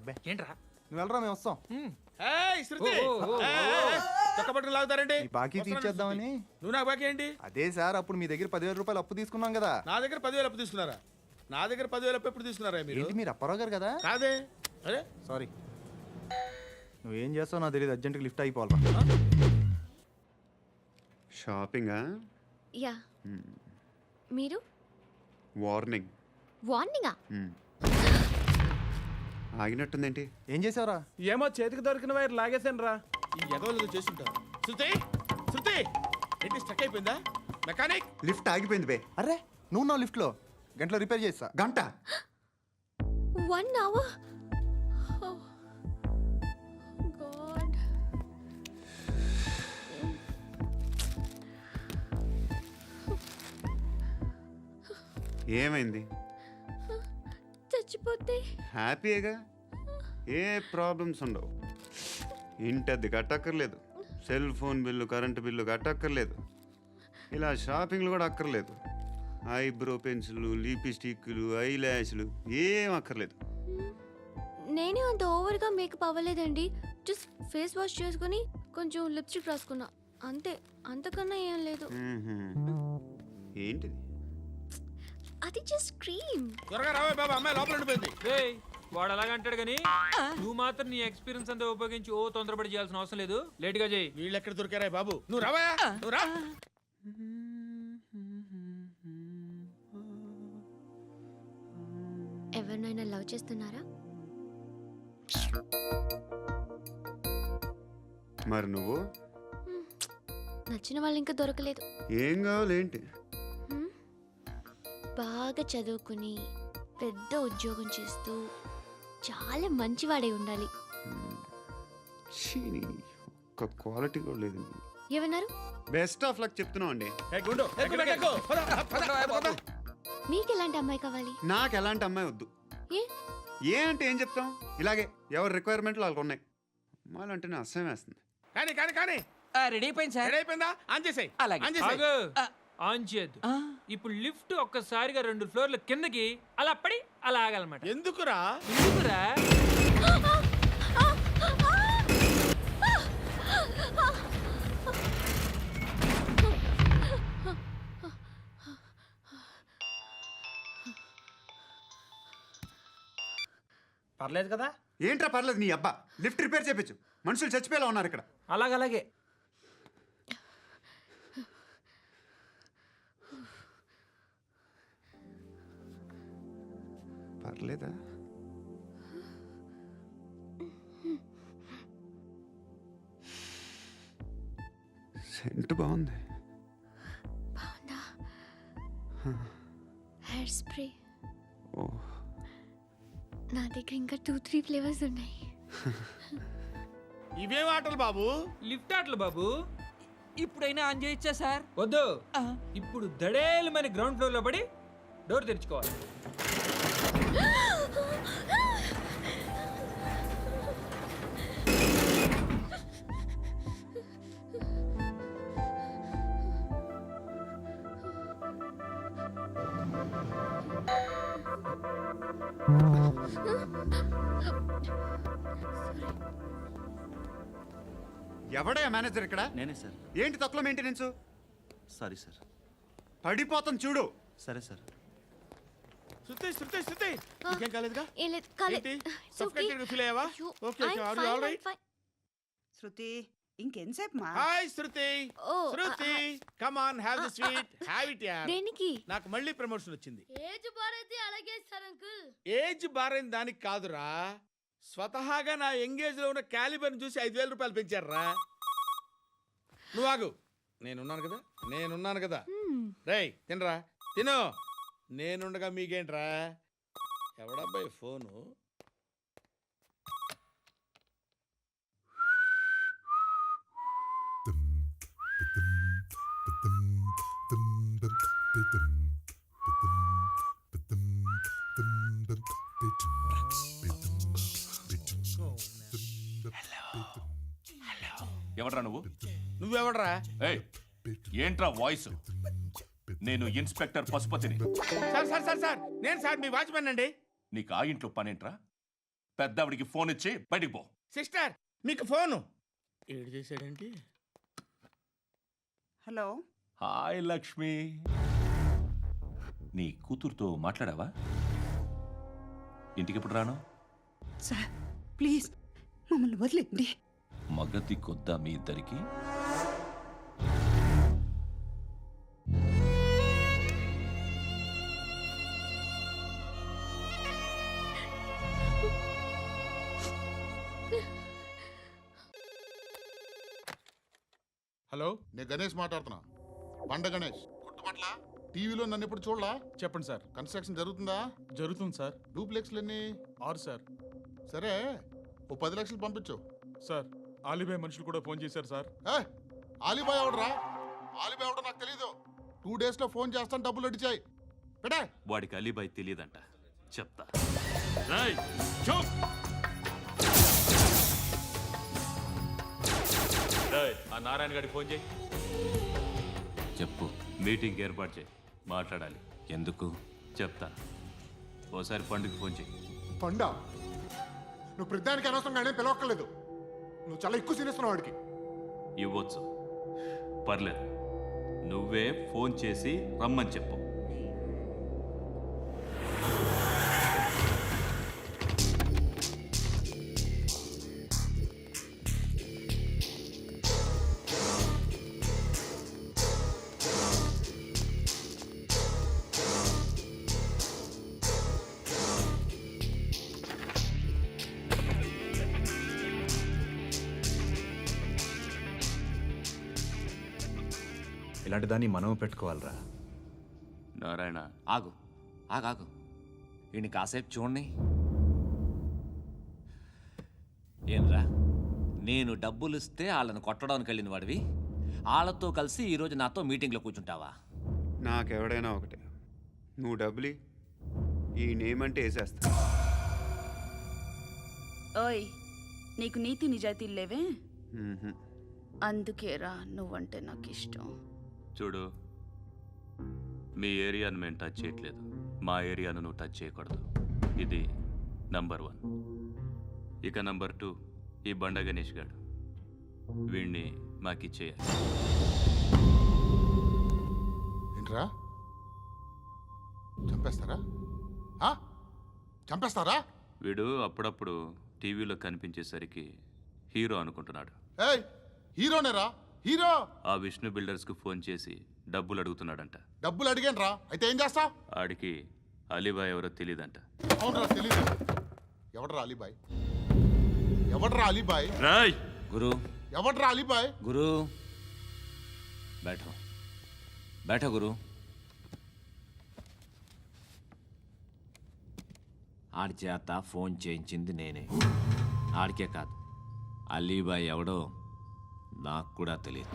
అబ్బే ఏంట్రా నువ్వు వెళ్ళరా మేము వస్తాం ఏయ్ శృతి చక్కబట్టలు లాగుతారండి ఈ బాకీ తీర్చేద్దామని. నువ్వు నాకు బాకీ ఏంటి? అదే సార్ అప్పుడు మీ దగ్గర 10,000 రూపాయలు అప్పు తీసుకున్నాం కదా. నా దగ్గర 10,000 అప్పు తీసుకున్నారా? నా దగ్గర 10,000 అప్పు ఎప్పుడు తీసుకున్నారా మీరు? ఏంటి మీరు అప్పారావు గారు కదా? కాదే. అరే సారీ, నువ్వేం చేస్తావు నాకు తెలియదు, అర్జెంట్గా లిఫ్ట్ అయిపోవాలరా. షాపింగా? యా మీరు వార్నింగ్. వార్నింగా? ఆగినట్టుందేంటి? ఏం చేసావురా? ఏమో చేతికి దొరికిన వైర్ లాగేసాను రా. ఈ ఎగవలు చేస్తుంటారు. శృతి శృతి ఏంటి స్టక్ అయిపోయిందా? మెకానిక్ లిఫ్ట్ ఆగిపోయింది బే. అరే నువ్వు నా లిఫ్ట్లో గంటలో రిపేర్ చేస్తా. గంట? 1 hour? Oh, God. ఏమైంది? చచ్చిపోతే హ్యాపీగా, ఏ ప్రాబ్లమ్స్ ఉండవు. ఇంటి అద్దె కట్టక్కర్లేదు, cell phone bill current bill కట్టక్కర్లేదు, ఇలా షాపింగ్లు కూడా అక్కర్లేదు. ఐబ్రో పెన్సిల్లు, లిప్స్టిక్లు, ఐ ల్యాష్లు ఏం అక్కర్లేదు. నేనే అంత ఓవర్గా మేకప్ అవ్వలేదండి. జస్ట్ ఫేస్ వాష్ చేసుకుని కొంచెం లిప్స్టిక్ రాసుకున్నా అంతే, అంతకన్నా ఏం లేదు. ఏంటిది? అది జస్ట్ క్రీమ్. త్వరగా రావే బాబా, అమ్మాయి లోపల ఉండిపోయింది. రేయ్ వాడు అలాగ అంటాడు కానీ నువ్వు మాత్రం నీ ఎక్స్పీరియన్స్ అంతా ఉపయోగించి ఓ తొందరపడి చేయాల్సిన అవసరం లేదు. లేట్ గా చేయి. వీళ్ళు ఎక్కడ దొరికారా బాబు? నువ్వు రావా, నువ్వు రా. ఎవరినైనా లవ్ చేస్తున్నారా? మరి నువ్వు? నచ్చిన వాళ్ళు ఇంకా దొరకలేదు. ఏం కావాలేంటి? బాగా చదువుకుని పెద్ద ఉద్యోగం చేస్తూ చాలా మంచివాడై ఉండాలి. ఒక్క క్వాలిటీ కూడా లేదు. ఏమన్నారు? బెస్ట్ ఆఫ్ లక్ చెప్తున్నావు అండి. ఏ గుండు, ఎక్కు, ఎక్కు. పద, పద. మీకు ఎలాంటి అమ్మాయి కావాలి? నాకు ఎలాంటి అమ్మాయి వద్దు. ఏ ఏ అంటే ఏం చెప్తాం, ఇలాగే ఎవరి రిక్వైర్మెంట్లు వాళ్ళకు ఉన్నాయి. అమ్మాయిలు అంటేనే అసహ్యం వేస్తుంది. కానీ కానీ కానీ రెడీ అయిపోయింది సార్. రెడీ అయిపోయిందా? ఆన్ చేసేయ్. అలాగే. ఆన్ చేసేయ్. ఆగు. ఆన్ చేయద్దు. ఇప్పుడు లిఫ్ట్ ఒక్కసారిగా 2 ఫ్లోర్ల కిందకి అలా పడి అలా ఆగాలన్నమాట. ఎందుకురా? ఎందుకురా? పర్లేదు కదా? ఏంట్రా పర్లేదు నీ అబ్బా. లిఫ్ట్ రిపేర్ చేయించు, మనుషులు చచ్చిపోయేలా ఉన్నారు ఇక్కడ. అలాగే. పర్లేదా? సెంట్ బాగుంది. బాగుందా? Hair spray. ఓ, నా దగ్గర ఇంకా 2-3 ఫ్లేవర్స్ ఉన్నాయి. ఇవేం ఆటలు బాబు? లిఫ్ట్ ఆటలు బాబు. ఇప్పుడైనా ఆన్ చేయొచ్చా సార్? వద్దు. ఇప్పుడు దడేలు మన గ్రౌండ్ ఫ్లోర్ లో పడి డోర్ తెరుచుకోవాలి. ఎవడయ్యా మేనేజర్ ఇక్కడ? నేనే సార్. ఏంటి తక్కువ మెయింటెనెన్స్? Sorry sir. పడిపోతాం చూడు. సరే సార్. శృతి శృతి శృతి ఇంకేం కాలేదుగా? ఏం లేదు, కాలేదు. ఏంటి? It's okay. Suffocated గా feel అయ్యావా? అయ్యో, Okay, okay. I'm Are you fine, all I'm right? fine. శృతి ఇంకెంతసేపు మా? Hi Shruti. Oh, Shruti come on, have the sweet, have it yeah. దేనికి? నాకు మళ్ళీ ప్రమోషన్ వచ్చింది. ఏజ్ బారైతే అలాగే సార్ అంకుల్. ఏజ్ బారైన దానికి కాదురా, స్వతహాగా నా ఎంగేజ్ లో ఉన్న క్యాలిబర్ చూసి 5,000 రూపాయలు పెంచారా. నువ్వు ఆగు, నేనున్నాను కదా. రేయ్ తినరా, తిను. నేనుండగా మీకేంట్రా? ఎవడబ్బాయి ఫోను? ఎవడ్రా నువ్వు? నువ్వెవడరా? ఏయ్, ఏంట్రా వాయిస్? నేను ఇన్స్పెక్టర్ పశుపతిని. సార్ నేను సార్ మీ వాచ్మెన్ అండి. నీకు ఆ ఇంట్లో పనేంట్రా? పెద్దవిడికి ఫోన్ ఇచ్చి బయటికి పో. సిస్టర్ మీకు ఫోను ఏడు చేశాడేంటి? హలో హాయ్ లక్ష్మి, నీ కూతురుతో మాట్లాడావా? ఇంటికి ఎప్పుడు రాను? సార్ ప్లీజ్ మమ్మల్ని వదిలేండి. మగతి కొద్దా మీ ఇద్దరికి? హలో, నేను గణేష్ మాట్లాడుతున్నా. బండ గణేష్ గుర్తుపట్ల టీవీలో నన్ను ఇప్పుడు చూడలా? చెప్పండి సార్. కన్స్ట్రక్షన్ జరుగుతుందా? జరుగుతుంది సార్. డూప్లెక్స్లు ఎన్ని? 6 సార్. సరే, ఓ 10 లక్షలు పంపించు. సార్ ఆలిబాయ్ మనుషులు కూడా ఫోన్ చేశారు సార్. ఏ ఆలిబాయ్ ఎవడరా? ఆలిబాయ్ ఎవడో నాకు తెలీదు. 2 డేస్లో ఫోన్ చేస్తాను, డబ్బులు అడిచాయి పెడే. వాడికి అలీబాయ్ తెలియదంట, చెప్తా. ఆ నారాయణ గారికి ఫోన్ చేయి. చెప్పు. మీటింగ్ ఏర్పాటు చేయి, మాట్లాడాలి. ఎందుకు చెప్తా. ఓసారి పండుగ ఫోన్ చేయి. పండ నువ్వు ప్రతిదానికి అనవసరంగానే పిలవక్కర్లేదు. నువ్వు చాలా ఎక్కువ సీనిస్తున్నావు వాడికి. ఇవ్వచ్చు, పర్లేదు. నువ్వే ఫోన్ చేసి రమ్మని చెప్పు. ఇలాంటి దాన్ని మనం పెట్టుకోవాలరా. నారాయణ, ఆగు ఆగాగు, ఈయన కాసేపు చూడండి. ఏంరా, నేను డబ్బులు ఇస్తే వాళ్ళని కొట్టడానికి వెళ్ళిన వాడివి, వాళ్ళతో కలిసి ఈరోజు నాతో మీటింగ్లో కూర్చుంటావా? నాకెవడైనా ఒకటే. నువ్వు డబ్బులి, ఈ నేమ్ అంటే వేసేస్తా. ఓయ్, నీకు నీతి నిజాయితీలు లేవే, మ్మ్హ. అందుకేరా నువ్వంటే నాకు ఇష్టం. చూడు, మీ ఏరియాను మేము టచ్ చేయట్లేదు, మా ఏరియాను నువ్వు టచ్ చేయకూడదు. ఇది నంబర్ 1. ఇక నంబర్ 2, ఈ బండ గణేష్ గాడు, వీణ్ణి మాకిచ్చేయాలి. ఏంట్రా, చంపేస్తారా? చంపేస్తారా? వీడు అప్పుడప్పుడు టీవీలో కనిపించేసరికి హీరో అనుకుంటున్నాడు. ఏయ్ హీరోనేరా, హీరో. ఆ విష్ణు బిల్డర్స్కు ఫోన్ చేసి డబ్బులు అడుగుతున్నాడంట. డబ్బులు అడిగాను రా, అయితే ఏం చేస్తా? ఆడికి అలీబాయ్ ఎవరో తెలీదంట. అవునరా, తెలీదు. ఎవడరా అలీబాయ్? ఎవడరా అలీబాయ్? రాయ్ గురు, ఎవడరా అలీబాయ్? గురు బైఠో బైఠో గురు. ఆడి చేత ఫోన్ చేయించింది నేనే. ఆడికే కాదు, అలీబాయ్ ఎవడో నాకు కూడా తెలియదు.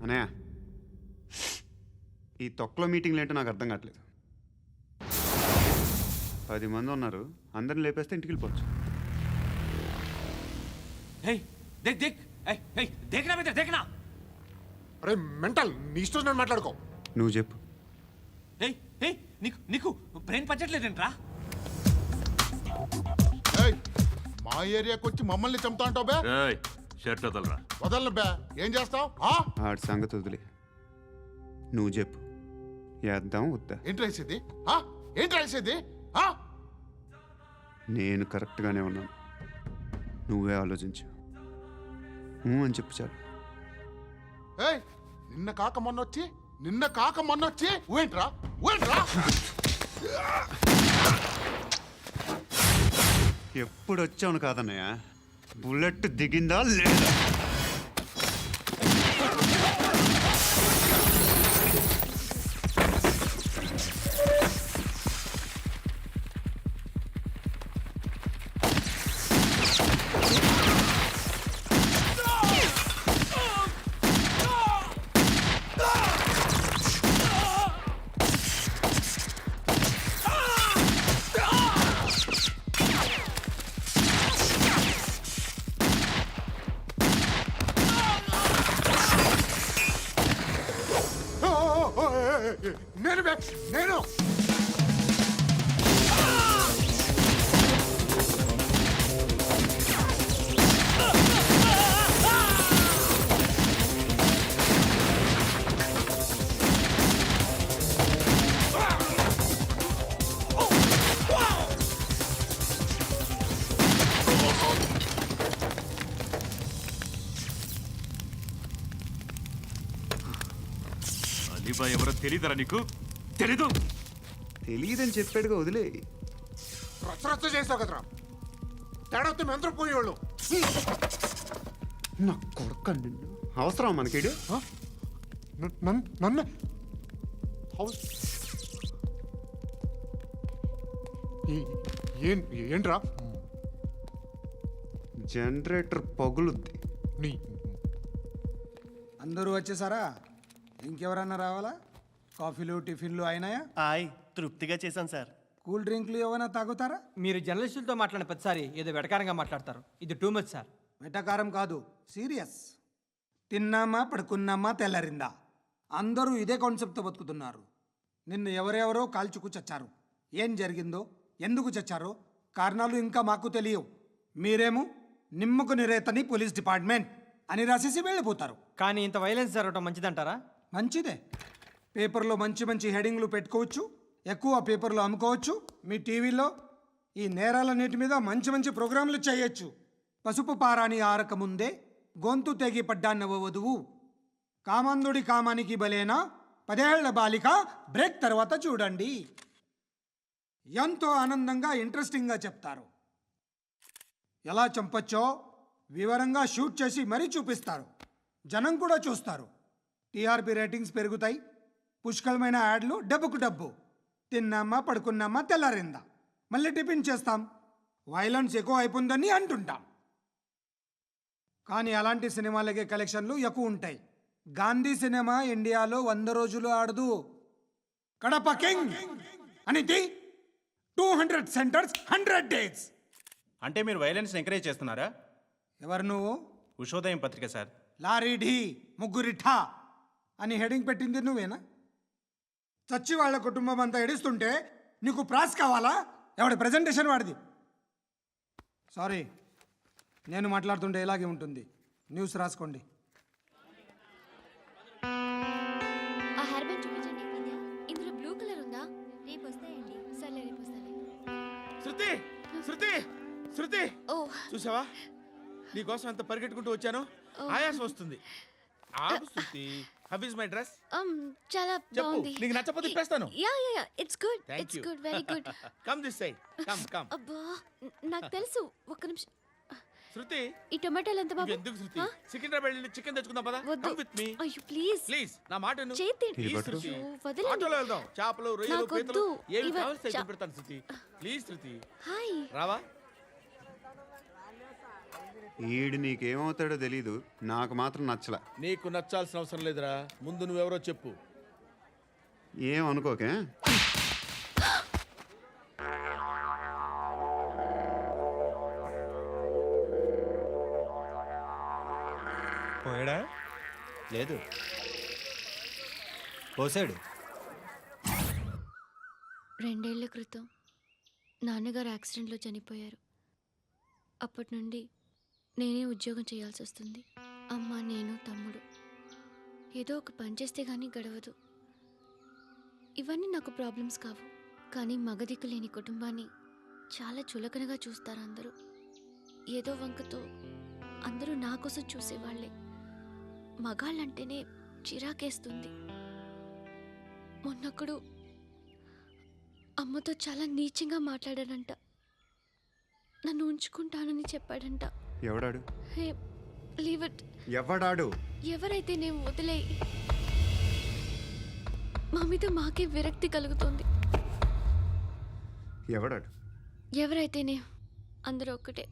అనయ్య, ఈ తొక్కలో మీటింగ్లు ఏంటో నాకు అర్థం కావట్లేదు. 10 మంది ఉన్నారు, అందరిని లేపేస్తే ఇంటికి వెళ్ళిపోవచ్చు. హే దేక్ దేక్, హే దేఖ్నా బేటా దేఖ్నా. అరే మెంటల్, నీ ఇష్టం నేను మాట్లాడుకో. నువ్వు చెప్పు. హే హే నీకు నీకు బ్రెయిన్ పచ్చట్లేదంట్రా. ఏయ్ మా ఏరియాకి వచ్చి మమ్మల్ని చంపుతా అంటావు బే? రాయ్ షర్ట్ వదలరా. వదలను బే. ఏం చేస్తావు? ఆడి సంగతి వదిలే, నువ్వు చెప్పు. వేద్దాం వద్దా? ఏంటి రాసేది? ఏంటి రాసేది? నేను కరెక్ట్గానే ఉన్నాను, నువ్వే ఆలోచించు. అని చెప్పు చాలు. ఏయ్ నిన్న కాక మొన్నొచ్చి ఊయంట్రా. ఎప్పుడు వచ్చావును కాదన్నయ్య, బుల్లెట్ దిగిందా లేదా? నేను అలీబాయ్ ఎవరో తెలీదరా నీకు? తెలీదు. తెలియదని చెప్పాడుగా, వదిలే. రచ్చ చేసావు కదరా, తేడా వస్తే మెంతరం పోయేవాళ్ళు. నా కొడుకు నిన్ను అవసరం మనకిడు. నన్ను ఏంట్రా? జనరేటర్ పగులుద్ది. నీ అందరూ వచ్చేసారా? ఇంకెవరన్నా రావాలా? కాఫీలు టిఫిన్లు అయినాయా? తృప్తిగా చేశాను సార్. కూల్ డ్రింక్లు ఏమైనా తాగుతారా? మీరు జర్నలిస్టులతో మాట్లాడిన ప్రతిసారి ఏదో వెటకారంగా మాట్లాడతారు. ఇది టూ మచ్ సార్. వెటకారం కాదు, సీరియస్. తిన్నామా పడుకున్నామా తెల్లరిందా, అందరూ ఇదే కాన్సెప్ట్తో బతుకుతున్నారు. నిన్ను ఎవరెవరో కాల్చుకు చచ్చారు. ఏం జరిగిందో, ఎందుకు చచ్చారో కారణాలు ఇంకా మాకు తెలియవు. మీరేమో నిమ్మకు నిరేతని పోలీస్ డిపార్ట్మెంట్ అని రాసేసి వెళ్ళిపోతారు. కానీ ఇంత వైలెన్స్ జరగడం మంచిదంటారా? మంచిదే. పేపర్లో మంచి మంచి హెడింగ్లు పెట్టుకోవచ్చు, ఎక్కువ పేపర్లు అమ్ముకోవచ్చు. మీ టీవీలో ఈ నేరాలన్నిటి మీద మంచి మంచి ప్రోగ్రాంలు చేయొచ్చు. పసుపు పారాని ఆరక ముందే గొంతు తెగి పడ్డాన్నవ వధువు, కామందుడి కామానికి బలేనా 10 ఏళ్ల బాలిక బ్రేక్ తర్వాత చూడండి. ఎంతో ఆనందంగా ఇంట్రెస్టింగ్గా చెప్తారు. ఎలా చంపచ్చో వివరంగా షూట్ చేసి మరీ చూపిస్తారు. జనం కూడా చూస్తారు. టీఆర్పీ రేటింగ్స్ పెరుగుతాయి. పుష్కలమైన యాడ్లు, డబ్బుకు డబ్బు. తిన్నామా పడుకున్నామా తెల్లారిందా, మళ్ళీ టిఫిన్ చేస్తాం. వైలెన్స్ ఎక్కువ అయిపోయిందని అంటుంటాం. కానీ అలాంటి సినిమాలకే కలెక్షన్లు ఎక్కువ ఉంటాయి. గాంధీ సినిమా ఇండియాలో 100 రోజులు ఆడదు. కడప కింగ్ అనేది 200 సెంటర్స్ 100 డేస్. అంటే మీరు వైలెన్స్ ఎంకరేజ్ చేస్తున్నారా? ఎవరు నువ్వు? ఉషోదయం పత్రిక సార్. లారీ ఢీ ముగ్గురిఠా అని హెడింగ్ పెట్టింది నువ్వేనా? చచ్చి వాళ్ళ కుటుంబం అంతా ఎడుస్తుంటే నీకు ప్రాస్ కావాలా? ఎవడి ప్రజెంటేషన్ వాడిది. సారీ, నేను మాట్లాడుతుంటే ఇలాగే ఉంటుంది. న్యూస్ రాసుకోండి. ఆ హెయిర్ బ్యాండ్ చూపించండి. ఇందులో బ్లూ కలర్ ఉందా? రేపు వస్తాయండి. సర్లే, రేపు వస్తాలే. శృతి శృతి శృతి, ఓ చూసావా నీకోసం ఎంత పరిగెట్టుకుంటూ వచ్చాను. ఆయాసం వస్తుంది. ఆగు Shruti. How is my dress? చాలా చెప్పు. బాగుంది. నీకు నచ్చకపోతే తిప్పేస్తాను. Yeah it's good. Thank it's you. Good, very good. Come this side. Come. అబ్బా, నాకు తెలుసు. ఒక్క నిమిషం. శృతి, ఈ టొమాటోలు ఎంత బాబు? ఎందుకు శృతి? సికింద్రాబాద్ వెళ్ళి చికెన్ తెచ్చుకుందాం పదా. వద్దు. కమ్ విత్ మీ అయ్యో ప్లీజ్ ప్లీజ్. నా మాట విను. చేతి ప్లీజ్ శృతి. వదలండి. ఆటోలో వెళ్దాం. చేపలు, రొయ్యలు, నాకు పీతలు వద్దు. ఏమి ఇవ- కావాలి చా- పెడతాను శృతి. Please Shruti. హాయ్. రావా? ఈడు నీకేమవుతాడో తెలీదు, నాకు మాత్రం నచ్చలా. నీకు నచ్చాల్సిన అవసరం లేదురా. ముందు నువ్వెవరో చెప్పు. ఏమనుకోకే. పోయాడా? లేదు, పోసాడు. 2 ఏళ్ల క్రితం నాన్నగారు యాక్సిడెంట్లో చనిపోయారు. అప్పటి నుండి నేనే ఉద్యోగం చేయాల్సి వస్తుంది. అమ్మ, నేను, తమ్ముడు ఏదో ఒక పని చేస్తే కానీ గడవదు. ఇవన్నీ నాకు ప్రాబ్లమ్స్ కావు. కానీ మగదిక్కు లేని కుటుంబాన్ని చాలా చులకనగా చూస్తారు అందరూ. ఏదో వంకతో అందరూ నా కోసం చూసేవాళ్లే. మగాళ్ళంటేనే చిరాకేస్తుంది. మొన్నొక్కడు అమ్మతో చాలా నీచంగా మాట్లాడాడంట. నన్ను ఉంచుకుంటానని చెప్పాడంట. ఎవడాడు? హే, లీవ్ ఇట్. ఎవడాడు? ఎవరైతే నేను వదిలే. మా మీద మాకే విరక్తి కలుగుతుంది. ఎవడాడు? ఎవరైతేనే అందరూ ఒక్కటే.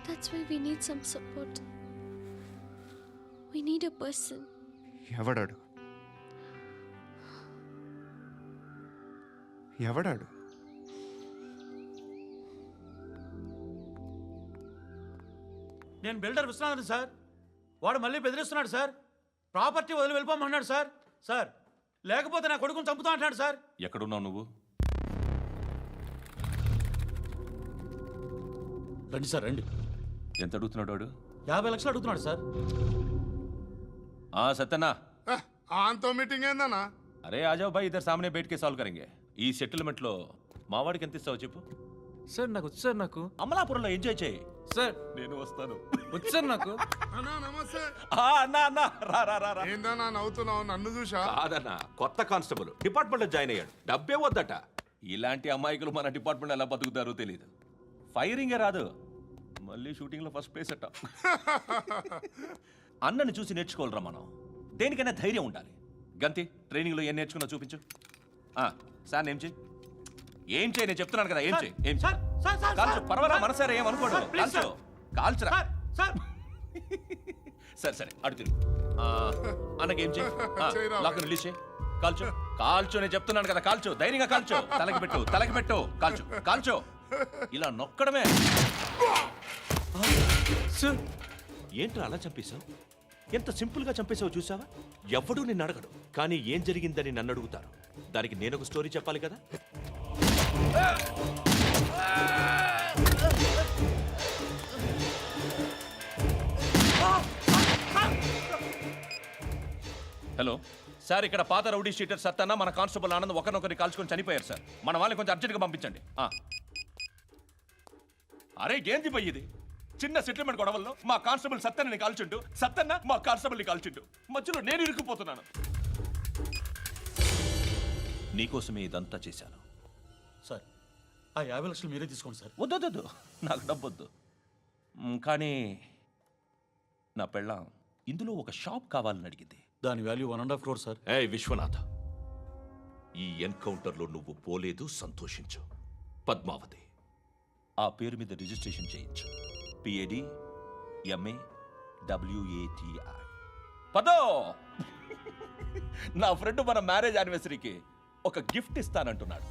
That's why we need some support. We need a person. ఎవడాడు? ఎవడాడు? నేను బిల్డర్ విశ్వనాథన్ సార్. వాడు మళ్ళీ బెదిరిస్తున్నాడు సార్. ప్రాపర్టీ వదిలి వెళ్ళిపోమన్నాడు సార్. సార్, లేకపోతే నా కొడుకుని చంపుతా అంటున్నాడు సార్. ఎక్కడున్నావు నువ్వు? రండి సార్, రండి. ఎంత అడుగుతున్నాడు వాడు? 50 లక్షలు అడుగుతున్నాడు సార్. సత్యనా, ఆంతో మీటింగ్ ఏందన్నా? అరే ఆజావ్ భాయ్, ఇద్దరు సామనే బయట కే సాల్వ్ కరెంగే. ఈ సెటిల్మెంట్లో మా వాడికి ఎంత ఇస్తావు చెప్పు. సార్ నాకు వచ్చు సార్ నాకు అమలాపురంలో ఎంజాయ్ చేయి. సార్ నేను వస్తాను. వచ్చు సార్ నాకు. అన్నా నమస్తే. అన్నా అన్నా రా రా రా రా. ఏందన్నా నవ్వుతున్నావు? నన్ను చూసా? కాదన్నా, కొత్త కానిస్టేబుల్ డిపార్ట్మెంట్లో జాయిన్ అయ్యాడు. డబ్బే వద్దట. ఇలాంటి అమాయకులు మన డిపార్ట్మెంట్ ఎలా బతుకుతారో తెలియదు. ఫైరింగే రాదు, మళ్ళీ షూటింగ్లో ఫస్ట్ ప్లేస్ అట్ట. అన్నని చూసి నేర్చుకోవాలరా మనం. దేనికైనా ధైర్యం ఉండాలి. గంతి, ట్రైనింగ్లో ఏం నేర్చుకున్నా చూపించు. సార్ ఏం చేయి, ఏం చేయి, నేను చెప్తున్నాను కదా, ఏం చేయి, ఏం సార్, సార్, సార్, కాల్చు. సార్, పర్వాలా, సార్, మనసారా ఏమనుకోడు. సార్, ప్లీజ్, కాల్చు, కాల్చురా. Sir, sir. సరే సరే, అడు తిరుగు. అన్నకేం చేయి, చేయరా. లాక్ రిలీజ్ చేయి. కాల్చు, కాల్చు, నేను చెప్తున్నాను కదా, కాల్చు, ధైర్యంగా కాల్చు. తలకి పెట్టు, తలకి పెట్టు, కాల్చు, కాల్చు. ఇలా నొక్కడమే. సార్ ఏంట్రా అలా చంపేశావు? ఎంత సింపుల్ గా చంపేశావు చూసావా? ఎవడూ నిన్ను అడగడు, కానీ ఏం జరిగిందని నన్ను అడుగుతారు. దానికి నేను ఒక స్టోరీ చెప్పాలి కదా. హలో సార్, ఇక్కడ పాత రౌడీ షీటర్ సత్తన్న మన కానిస్టేబుల్ ఆనంద్ ఒకరినొకరిని కాల్చుకొని చనిపోయారు సార్. మన వాళ్ళని కొంచెం అర్జెంట్గా పంపించండి. అరే ఏంది పోయి ఇది? చిన్న సెటిల్మెంట్ గొడవల్లో మా కానిస్టేబుల్ సత్తన్నని కాల్చుంటూ, సత్తన్న మా కానిస్టేబుల్ని కాల్చుంటూ, మధ్యలో నేను ఇరుక్కుపోతున్నాను. నీకోసమే ఇదంతా చేశాను. సార్, ఆ 50 లక్షలు మీరే తీసుకోండి సార్. వద్దొద్దు, నాకు డబ్బొద్దు. కానీ నా పెళ్ళాం ఇందులో ఒక షాప్ కావాలని అడిగింది. దాని వాల్యూ 1.5 crore సార్. ఏయ్ విశ్వనాథ, ఈ ఎన్కౌంటర్లో నువ్వు పోలేదు, సంతోషించు. పద్మావతి ఆ పేరు మీద రిజిస్ట్రేషన్ చేయించు. PAD MA WATI. పదో, నా ఫ్రెండ్ మన మ్యారేజ్ యానివర్సరీకి ఒక గిఫ్ట్ ఇస్తానంటున్నాడు.